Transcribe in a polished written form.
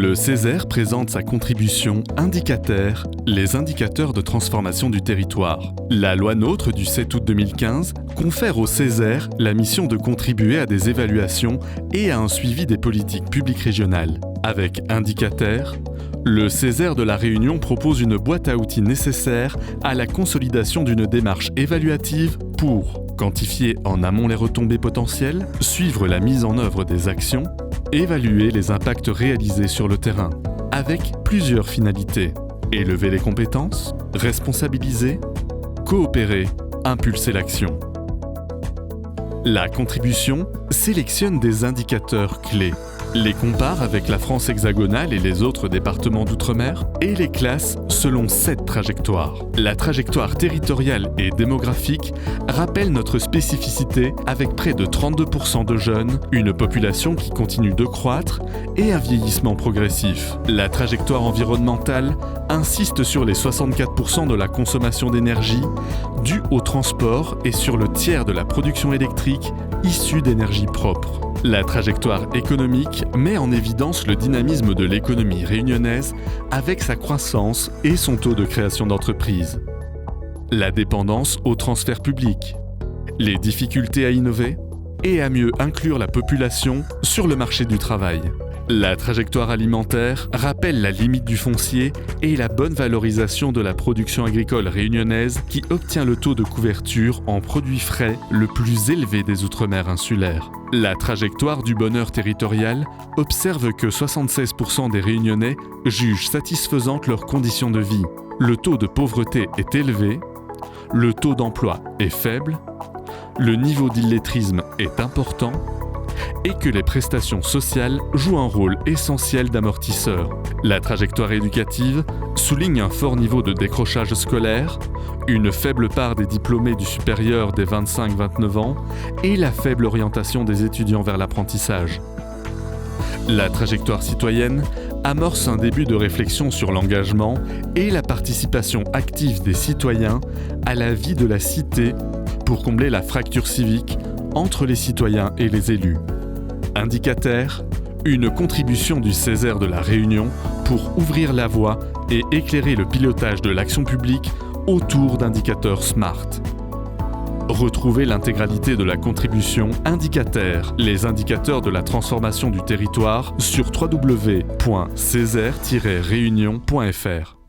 Le Césaire présente sa contribution Indicataire, les indicateurs de transformation du territoire. La loi NOTRe du 7 août 2015 confère au Césaire la mission de contribuer à des évaluations et à un suivi des politiques publiques régionales. Avec Indicataire, le Césaire de la Réunion propose une boîte à outils nécessaire à la consolidation d'une démarche évaluative pour quantifier en amont les retombées potentielles, suivre la mise en œuvre des actions, évaluer les impacts réalisés sur le terrain, avec plusieurs finalités. Élever les compétences, responsabiliser, coopérer, impulser l'action. La contribution sélectionne des indicateurs clés, les compare avec la France hexagonale et les autres départements d'outre-mer et les classe selon 7 trajectoires. La trajectoire territoriale et démographique rappelle notre spécificité avec près de 32% de jeunes, une population qui continue de croître et un vieillissement progressif. La trajectoire environnementale insiste sur les 64% de la consommation d'énergie due au transport et sur le tiers de la production électrique issue d'énergie propre. La trajectoire économique met en évidence le dynamisme de l'économie réunionnaise avec sa croissance et son taux de création d'entreprises. La dépendance au transfert public, les difficultés à innover et à mieux inclure la population sur le marché du travail. La trajectoire alimentaire rappelle la limite du foncier et la bonne valorisation de la production agricole réunionnaise qui obtient le taux de couverture en produits frais le plus élevé des Outre-mer insulaires. La trajectoire du bonheur territorial observe que 76% des Réunionnais jugent satisfaisantes leurs conditions de vie. Le taux de pauvreté est élevé, le taux d'emploi est faible, le niveau d'illettrisme est important et que les prestations sociales jouent un rôle essentiel d'amortisseur. La trajectoire éducative souligne un fort niveau de décrochage scolaire, une faible part des diplômés du supérieur des 25-29 ans et la faible orientation des étudiants vers l'apprentissage. La trajectoire citoyenne amorce un début de réflexion sur l'engagement et la participation active des citoyens à la vie de la cité pour combler la fracture civique entre les citoyens et les élus. Indicataire, une contribution du Césaire de la Réunion pour ouvrir la voie et éclairer le pilotage de l'action publique autour d'indicateurs SMART. Retrouvez l'intégralité de la contribution Indicataire, les indicateurs de la transformation du territoire sur www.césaire-réunion.fr.